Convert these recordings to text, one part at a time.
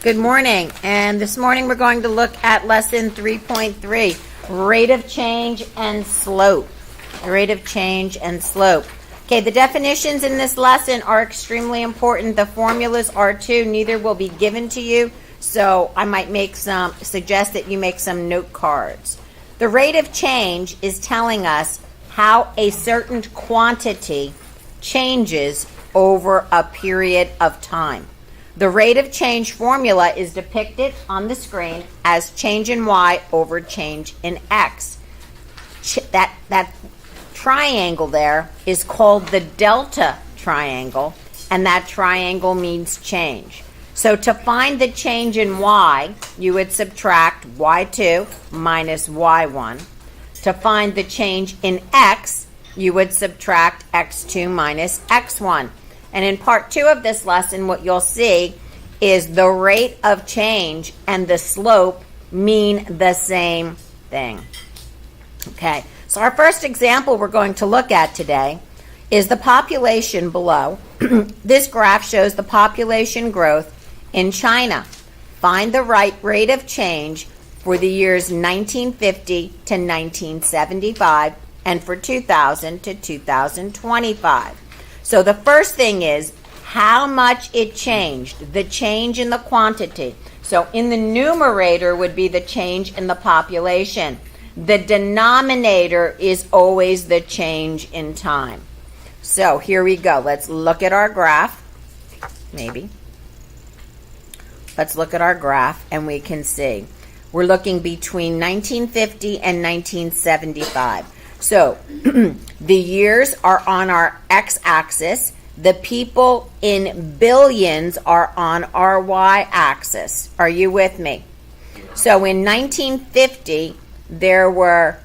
Good morning, and this morning we're going to look at lesson 3.3, rate of change and slope. Rate of change and slope. Okay, the definitions in this lesson are extremely important. The formulas are too. Neither will be given to you, so I might suggest that you make some note cards. The rate of change is telling us how a certain quantity changes over a period of time. The rate of change formula is depicted on the screen as change in y over change in x. That triangle there is called the delta triangle, and that triangle means change. So to find the change in y, you would subtract y2 minus y1. To find the change in x, you would subtract x2 minus x1. And in part 2 of this lesson, what you'll see is the rate of change and the slope mean the same thing. Okay, so our first example we're going to look at today is the population below. This graph shows the population growth in China. Find the rate of change for the years 1950 to 1975 and for 2000 to 2025. So the first thing is how much it changed, the change in the quantity. So in the numerator would be the change in the population. The denominator is always the change in time. So here we go. Let's look at our graph. Let's look at our graph and we can see. We're looking between 1950 and 1975. So the years are on our x-axis. The people in billions are on our y-axis. Are you with me? So in 1950, there were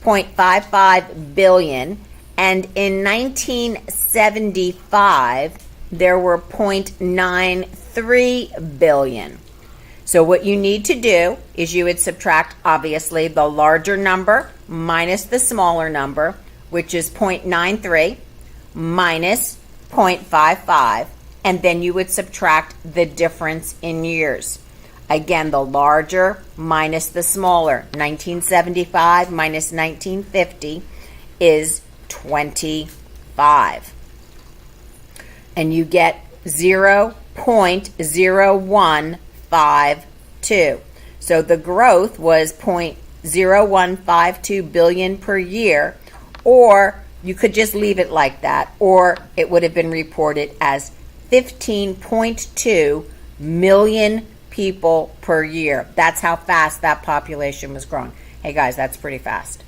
0.55 billion, and in 1975, there were 0.93 billion. So what you need to do is you would subtract, obviously, the larger number minus the smaller number, which is 0.93 minus 0.55, and then you would subtract the difference in years. Again, the larger minus the smaller. 1975 minus 1950 is 25. And you get 0.0152. So the growth was 0.0152 billion per year, or you could just leave it like that, or it would have been reported as 15.2 million people per year. That's how fast that population was growing. Hey guys, that's pretty fast.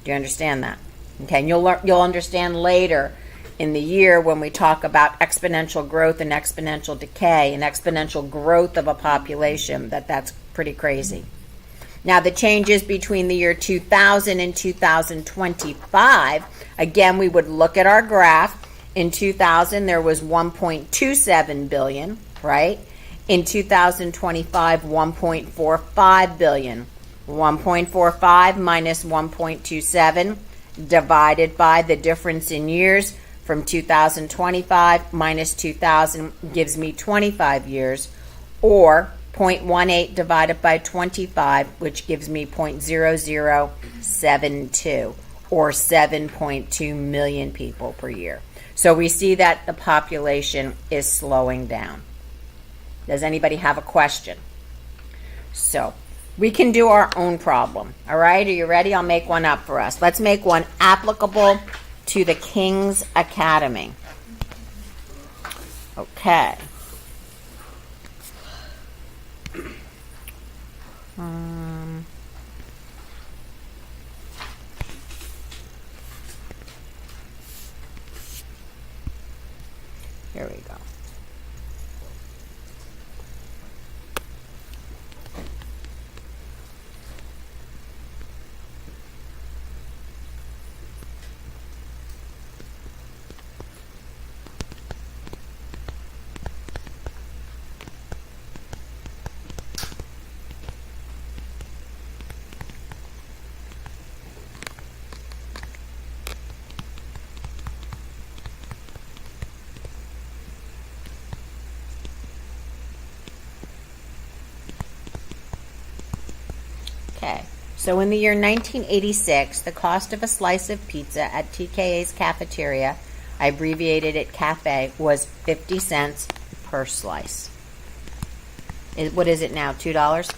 Do you understand that? Okay, and you'll understand later in the year when we talk about exponential growth and exponential decay and exponential growth of a population that's pretty crazy. Now the changes between the year 2000 and 2025, again, we would look at our graph. In 2000, there was 1.27 billion, right? In 2025, 1.45 billion. 1.45 minus 1.27 divided by the difference in years from 2025 minus 2000 gives me 25 years, or 0.18 divided by 25, which gives me 0.0072, or 7.2 million people per year. So we see that the population is slowing down. Does anybody have a question? So we can do our own problem. All right, are you ready? I'll make one up for us. Let's make one applicable to the King's Academy. Okay. Here we go. Okay. So in the year 1986, the cost of a slice of pizza at TKA's cafeteria, I abbreviated it cafe, was 50 cents per slice. What is it now, $2?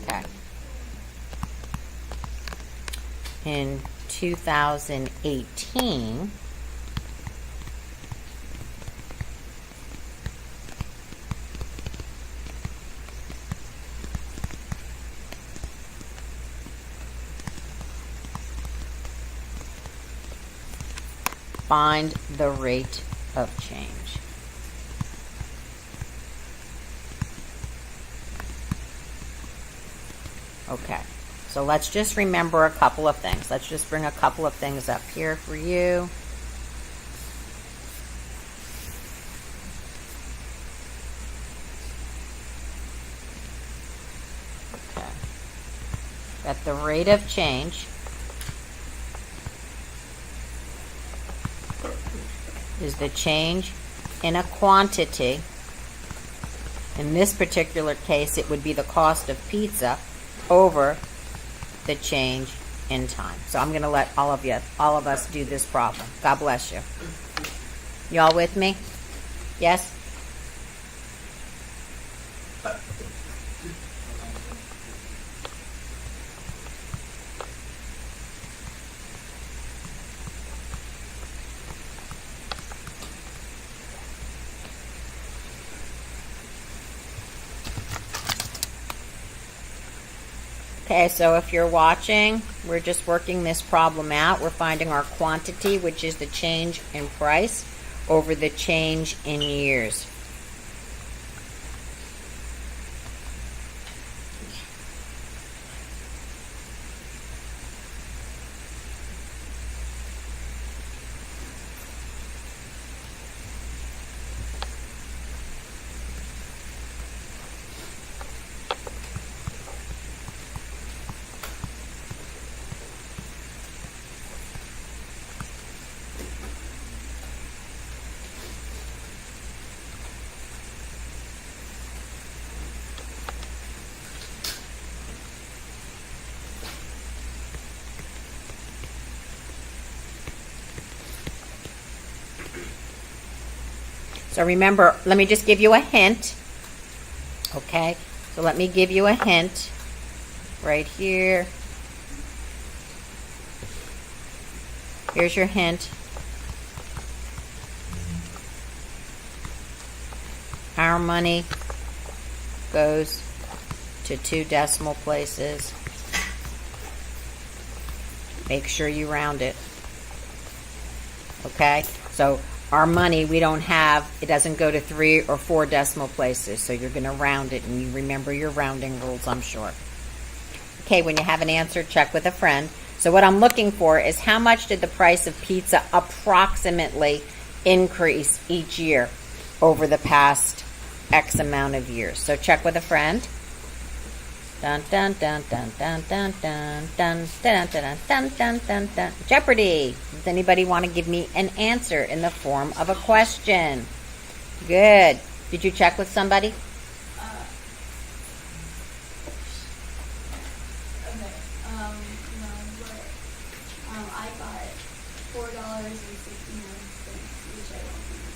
Okay. In 2018, find the rate of change. Okay, so let's just remember a couple of things. Let's just bring a couple of things up here for you. Okay. That the rate of change is the change in a quantity. In this particular case, it would be the cost of pizza over the change in time. So I'm going to let all of us do this problem. God bless you. You all with me? Yes? Okay, so if you're watching, we're just working this problem out. We're finding our quantity, which is the change in price, over the change in years. So remember, let me just give you a hint. Okay, so let me give you a hint right here. Here's your hint. Our money goes to 2 decimal places. Make sure you round it. Okay, so our money, we don't have, it doesn't go to 3 or 4 decimal places, so you're going to round it, and you remember your rounding rules, I'm sure. Okay, when you have an answer, check with a friend. So what I'm looking for is how much did the price of pizza approximately increase each year over the past X amount of years. So check with a friend. Dun dun dun dun dun dun dun dun dun dun dun dun dun dun. Jeopardy! Does anybody want to give me an answer in the form of a question? Good. Did you check with somebody? I got $4.69, which I don't think is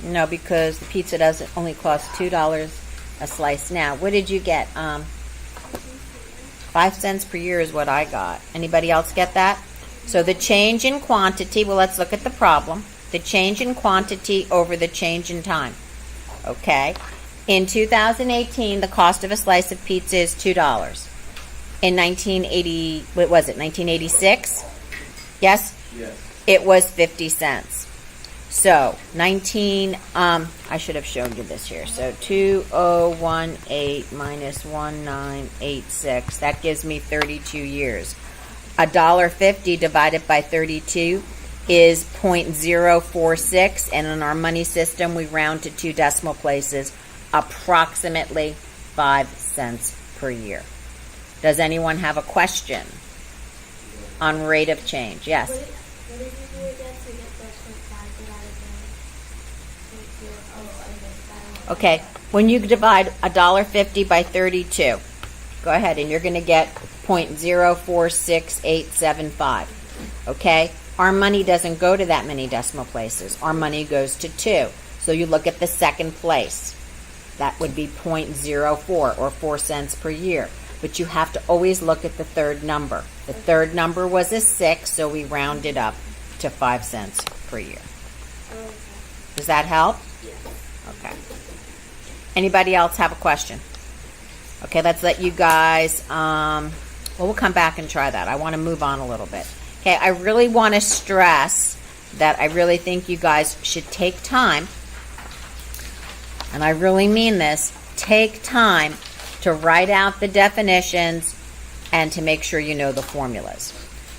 good. No, because the pizza doesn't only cost $2 a slice now. What did you get? 5 cents per year is what I got. Anybody else get that? So the change in quantity, well, let's look at the problem. The change in quantity over the change in time. Okay. In 2018, the cost of a slice of pizza is $2. In 1980, what was it, 1986? Yes? Yes. It was 50 cents. So, I should have shown you this here. So, 2018 minus 1986, that gives me 32 years. $1.50 divided by 32 is 0.046, and in our money system, we round to 2 decimal places, approximately 5 cents per year. Does anyone have a question on rate of change? Yes? What did you do again to get the 0.5 divided by 0.0? Okay, when you divide $1.50 by 32, Go ahead, and you're going to get 0.046875. Okay? Our money doesn't go to that many decimal places. Our money goes to 2. So you look at the second place. That would be 0.04 or 4 cents per year. But you have to always look at the third number. The third number was a 6, so we rounded up to 5 cents per year. Okay. Does that help? Yes. Okay. Anybody else have a question? Okay, let's let you guys, we'll come back and try that. I want to move on a little bit. Okay, I really want to stress that I really think you guys should take time, and I really mean this, take time to write out the definitions and to make sure you know the formulas.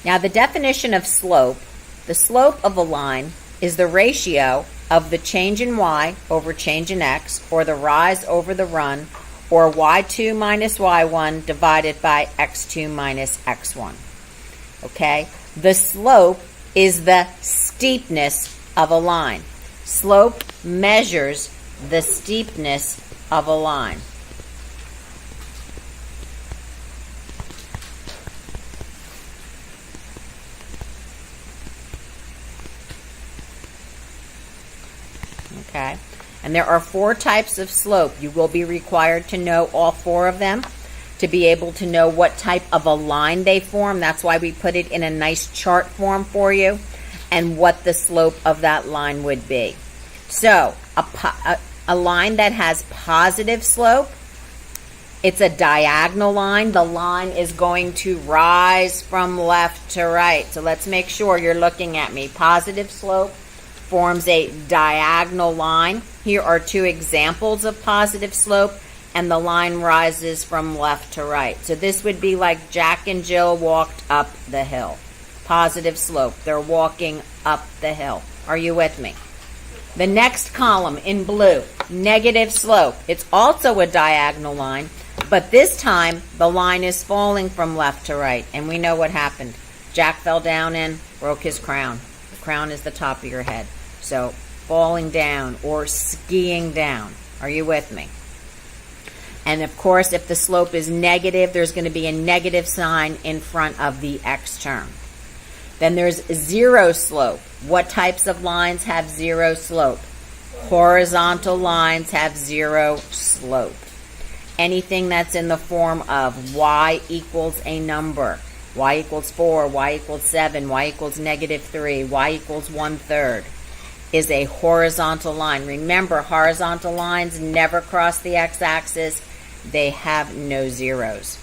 Now, the definition of slope, the slope of a line is the ratio of the change in y over change in x, or the rise over the run, or y2 minus y1 divided by x2 minus x1. Okay? The slope is the steepness of a line. Slope measures the steepness of a line. Okay? And there are 4 types of slope. You will be required to know all 4 of them to be able to know what type of a line they form. That's why we put it in a nice chart form for you, and what the slope of that line would be. So, a line that has positive slope, it's a diagonal line. The line is going to rise from left to right. So let's make sure you're looking at me. Positive slope forms a diagonal line. Here are 2 examples of positive slope, and the line rises from left to right. So this would be like Jack and Jill walked up the hill. Positive slope. They're walking up the hill. Are you with me? The next column in blue, negative slope. It's also a diagonal line, but this time the line is falling from left to right, and we know what happened. Jack fell down and broke his crown. The crown is the top of your head. So falling down or skiing down. Are you with me? And of course, if the slope is negative, there's going to be a negative sign in front of the x term. Then there's zero slope. What types of lines have zero slope? Horizontal lines have zero slope. Anything that's in the form of y equals a number, y equals 4, y equals 7, y equals -3, y equals 1/3, is a horizontal line. Remember, horizontal lines never cross the x-axis. They have no zeros.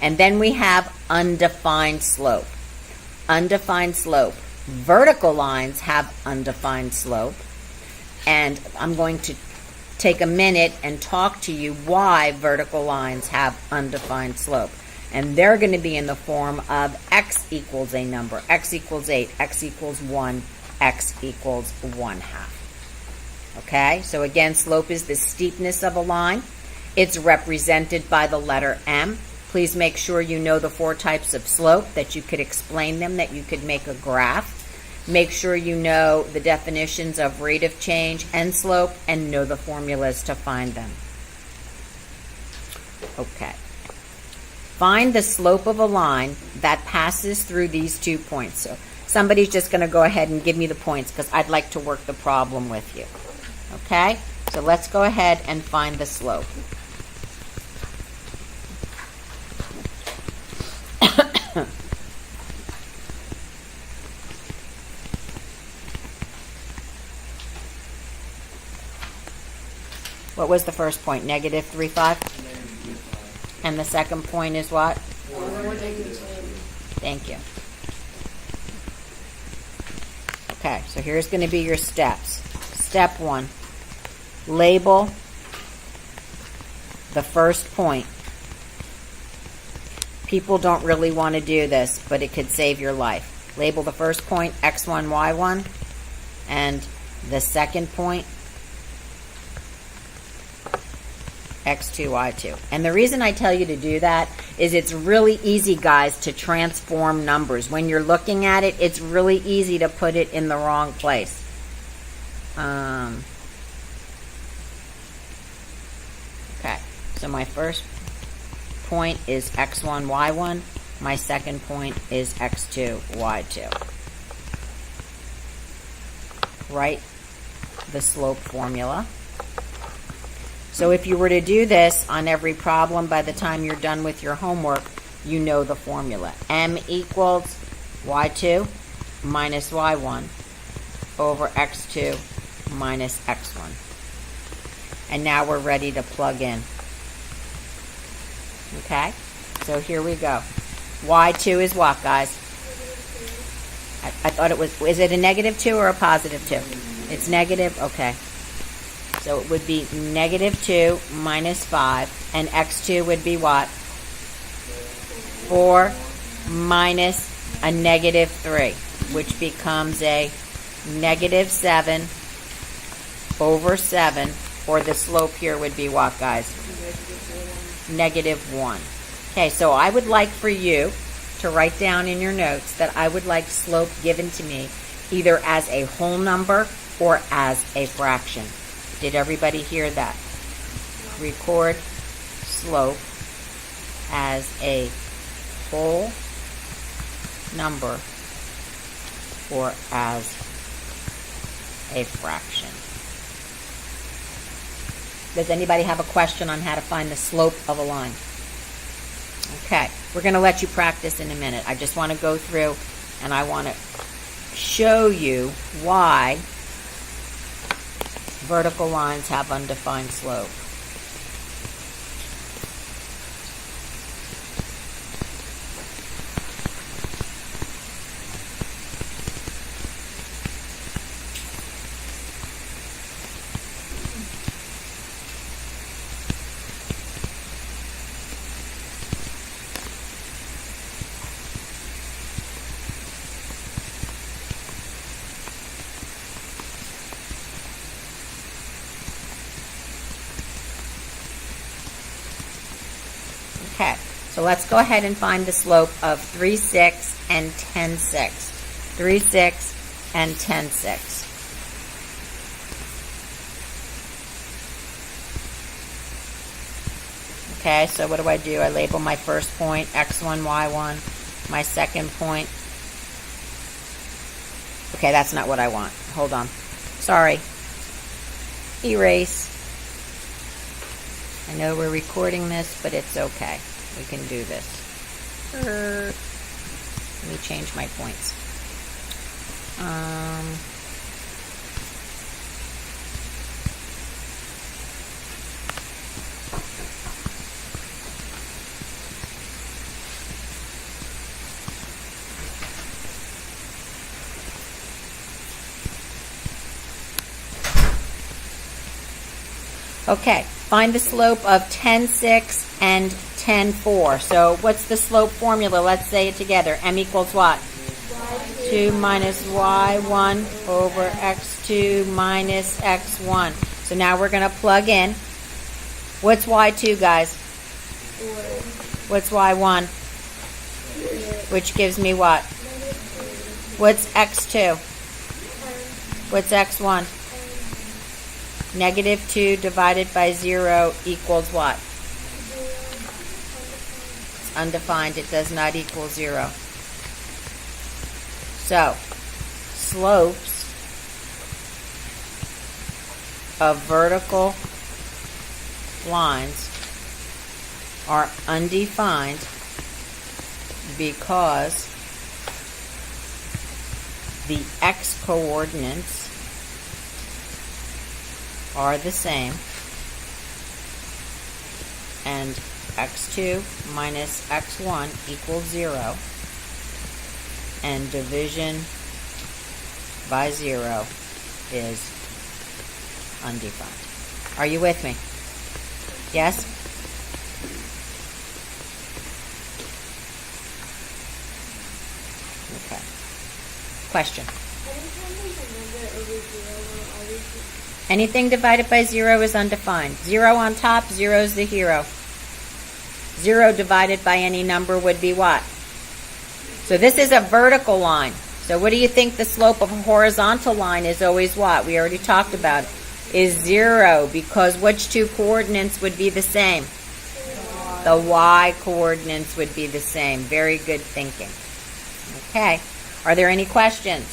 And then we have undefined slope. Undefined slope. Vertical lines have undefined slope. And I'm going to take a minute and talk to you why vertical lines have undefined slope. And they're going to be in the form of x equals a number, x equals 8, x equals 1, x equals 1/2. Okay, so again, slope is the steepness of a line. It's represented by the letter M. Please make sure you know the 4 types of slope, that you could explain them, that you could make a graph. Make sure you know the definitions of rate of change and slope, and know the formulas to find them. Okay. Find the slope of a line that passes through these 2 points. So somebody's just going to go ahead and give me the points, because I'd like to work the problem with you. Okay? So let's go ahead and find the slope. What was the first point? -3.5? And the second point is what? Thank you. Okay, so here's going to be your steps. Step 1, label the first point. People don't really want to do this, but it could save your life. Label the first point x1, y1, and the second point x2, y2. And the reason I tell you to do that is it's really easy, guys, to transform numbers. When you're looking at it, it's really easy to put it in the wrong place. Okay, so my first point is x1, y1. My second point is x2, y2. Write the slope formula. So if you were to do this on every problem, by the time you're done with your homework, you know the formula. M equals y2 minus y1 over x2 minus x1. And now we're ready to plug in. Okay? So here we go. Y2 is what, guys? I thought it was it a negative 2 or a positive 2? It's negative? Okay. So it would be negative 2 minus 5. And x2 would be what? 4 minus a negative 3, which becomes a negative 7 over 7. Or the slope here would be what, guys? Negative 1. Okay, so I would like for you to write down in your notes that I would like slope given to me either as a whole number or as a fraction. Did everybody hear that? Record slope as a whole number or as a fraction. Does anybody have a question on how to find the slope of a line? Okay, we're going to let you practice in a minute. I just want to go through and I want to show you why vertical lines have undefined slope. Okay, so let's go ahead and find the slope of 3, 6, and 10, 6. 3, 6, and 10, 6. Okay, so what do? I label my first point, x1, y1. My second point. Okay, that's not what I want. Hold on. Sorry. Erase. I know we're recording this, but it's okay. We can do this. Let me change my points. Okay, find the slope of 10, 6 and 10, 4. So what's the slope formula? Let's say it together. M equals what? Y2 2 minus y1 over x2 minus x1. So now we're going to plug in. What's y2, guys? 4. What's y1? Which gives me what? What's x2? What's x1? Negative 2 divided by 0 equals what? It's undefined. It does not equal 0. So, slopes of vertical lines are undefined because the x-coordinates are the same, and x2 minus x1 equals 0, and division by 0 is undefined. Are you with me? Yes? Okay. Question? Anything divided by 0 is undefined. 0 on top, 0 is the hero. 0 divided by any number would be what? So this is a vertical line. So what do you think the slope of a horizontal line is always what? We already talked about it. Is 0, because which two coordinates would be the same? the y coordinates would be the same. Very good thinking. Okay. Are there any questions?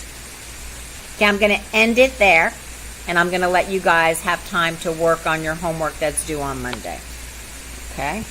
Okay, I'm going to end it there, and I'm going to let you guys have time to work on your homework that's due on Monday. Okay?